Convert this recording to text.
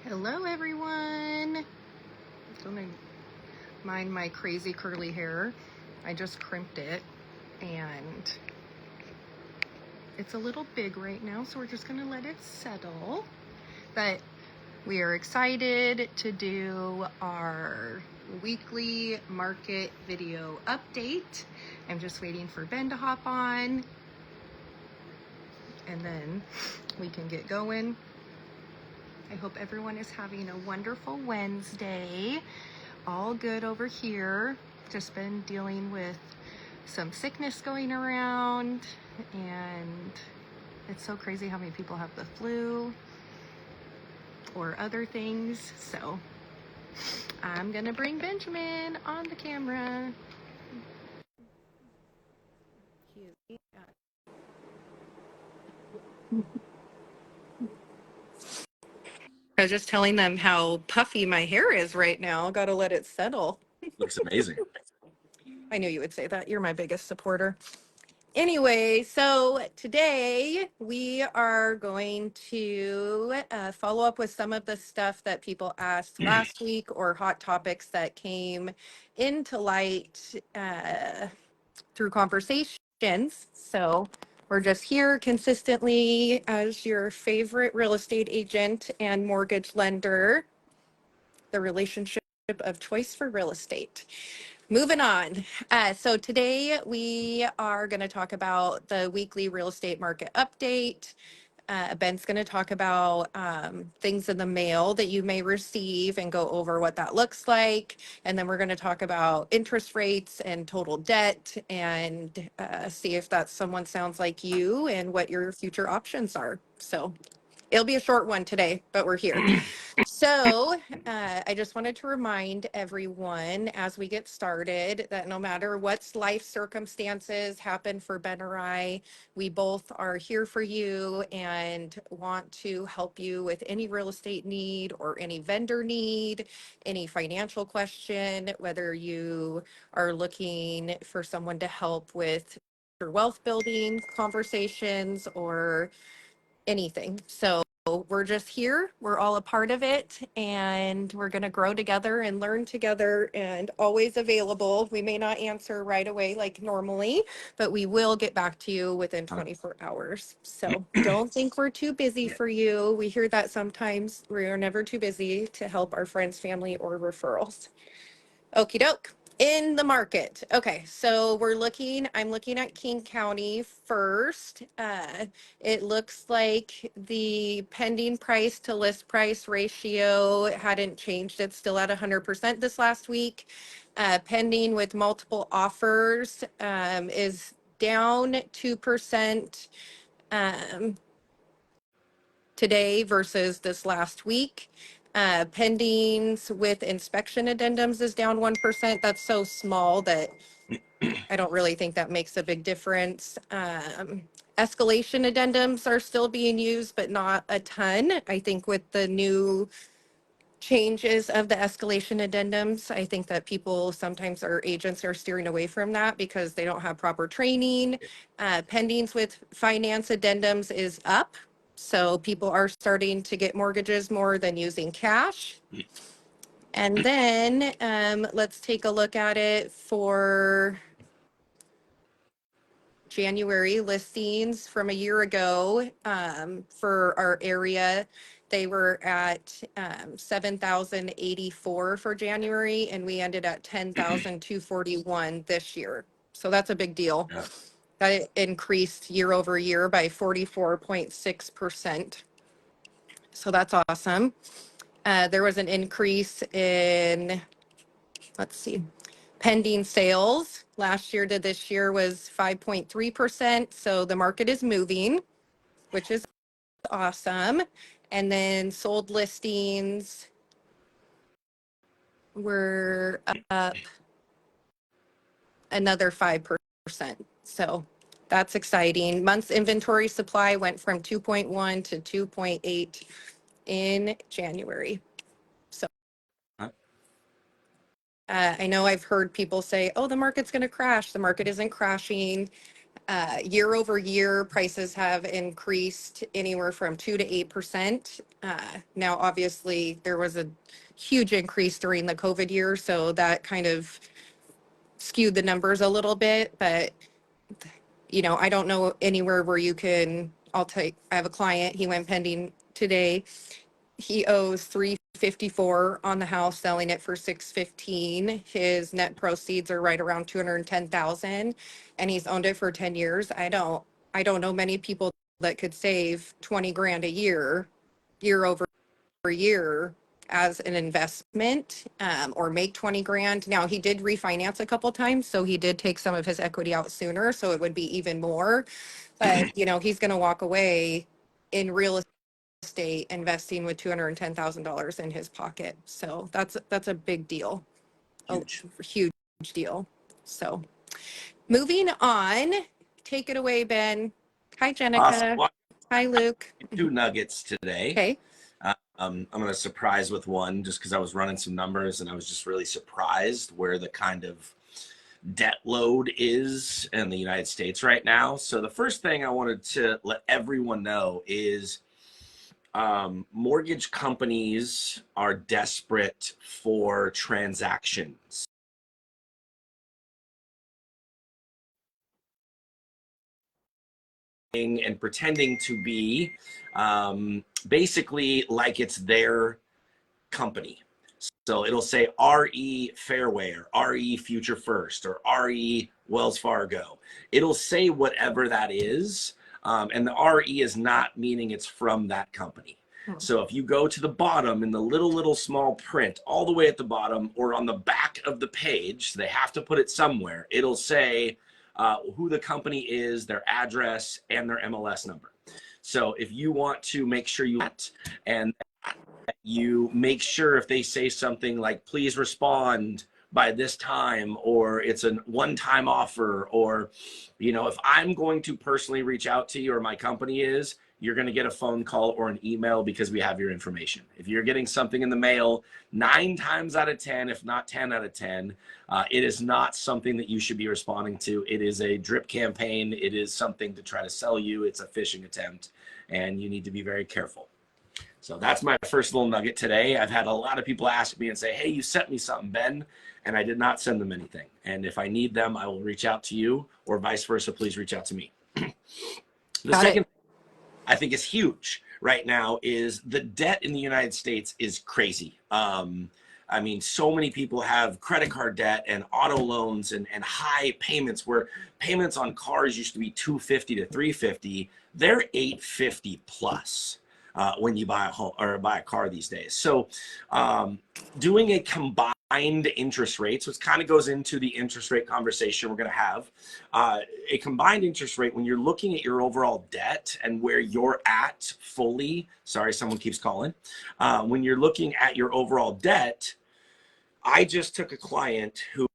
Hello everyone. Don't mind my crazy curly hair. I just crimped it and it's a little big right now, so we're just gonna let it settle. But we are excited to do our weekly market video update. I'm just waiting for Ben to hop on and then we can get going. I hope everyone is having a wonderful Wednesday. All good over here. Just been dealing with some sickness going around, and it's so crazy how many people have the flu or other things. So I'm gonna bring Benjamin on the camera. I was just telling them how puffy my hair is right now. Gotta let it settle. Looks amazing. I knew you would say that. You're my biggest supporter. Anyway, so today we are going to follow up with some of the stuff that people asked last week or hot topics that came into light through conversations. So we're just here consistently as your favorite real estate agent and mortgage lender, the relationship of choice for real estate. Moving on. So today we are going to talk about the weekly real estate market update. Ben's going to talk about things in the mail that you may receive and go over what that looks like. And then we're going to talk about interest rates and total debt and see if that someone sounds like you and what your future options are. So it'll be a short one today, but we're here. So I just wanted to remind everyone as we get started that no matter what life circumstances happen for Ben or I, we both are here for you and want to help you with any real estate need or any vendor need, any financial question, whether you are looking for someone to help with your wealth building conversations or anything. So we're just here. We're all a part of it, and we're going to grow together and learn together and always available. We may not answer right away like normally, but we will get back to you within 24 hours. So don't think we're too busy for you. We hear that sometimes. We are never too busy to help our friends, family, or referrals. Okie doke. In the market. Okay, so I'm looking at King County first. It looks like the pending price to list price ratio hadn't changed. It's still at 100% this last week. Pending with multiple offers is down 2% today versus this last week. Pendings with inspection addendums is down 1%. That's so small that I don't really think that makes a big difference. Escalation addendums are still being used, but not a ton. I think with the new changes of the escalation addendums, I think that people sometimes our agents are steering away from that because they don't have proper training. Pendings with finance addendums is up. So people are starting to get mortgages more than using cash. And then let's take a look at it for January listings from a year ago for our area. They were at 7,084 for January, and we ended at 10,241 this year. So that's a big deal. Yeah. That increased year over year by 44.6%. So that's awesome. There was an increase in, let's see, pending sales. Last year to this year was 5.3%. So the market is moving, which is awesome. And then sold listings were up another 5%. So that's exciting. Months inventory supply went from 2.1 to 2.8 in January. So I know I've heard people say, oh, the market's going to crash. The market isn't crashing. Year over year, prices have increased anywhere from 2 to 8%. Now, obviously, there was a huge increase during the COVID year, so that kind of skewed the numbers a little bit. But, I don't know anywhere where you can, I have a client, he went pending today. He owes 354 on the house, selling it for 615. His net proceeds are right around 210,000, and he's owned it for 10 years. I don't know many people that could save 20 grand a year over year as an investment, or make 20 grand. Now, he did refinance a couple times, so he did take some of his equity out sooner, so it would be even more. But, he's going to walk away in real estate investing with $210,000 in his pocket. So that's a big deal. Huge. A huge deal. So moving on, take it away, Ben. Hi, Jenica. Awesome. Well, hi, Luke. 2 nuggets today. Okay. I'm going to surprise with one just because I was running some numbers and I was just really surprised where the kind of debt load is in the United States right now. So the first thing I wanted to let everyone know is mortgage companies are desperate for transactions. And pretending to be basically like it's their company. So it'll say RE Fairway or RE Future First or RE Wells Fargo. It'll say whatever that is. And the RE is not meaning it's from that company. So if you go to the bottom in the little small print all the way at the bottom or on the back of the page, they have to put it somewhere. It'll say who the company is, their address, and their MLS number. So if you want to make sure you make sure if they say something like, please respond by this time, or it's a one-time offer, or, if I'm going to personally reach out to you or my company is, you're going to get a phone call or an email because we have your information. If you're getting something in the mail, 9 times out of 10, if not 10 out of 10, it is not something that you should be responding to. It is a drip campaign. It is something to try to sell you. It's a phishing attempt, and you need to be very careful. So that's my first little nugget today. I've had a lot of people ask me and say, hey, you sent me something, Ben, and I did not send them anything. And if I need them, I will reach out to you, or vice versa, please reach out to me. The second I think is huge right now is the debt in the United States is crazy. I mean, so many people have credit card debt and auto loans and high payments, where payments on cars used to be $250 to $350. They're $850 plus. When you buy a home or buy a car these days. So doing a combined interest rates, which kind of goes into the interest rate conversation we're going to have, a combined interest rate when you're looking at your overall debt and where you're at fully, sorry, someone keeps calling, when you're looking at your overall debt, I just took a client who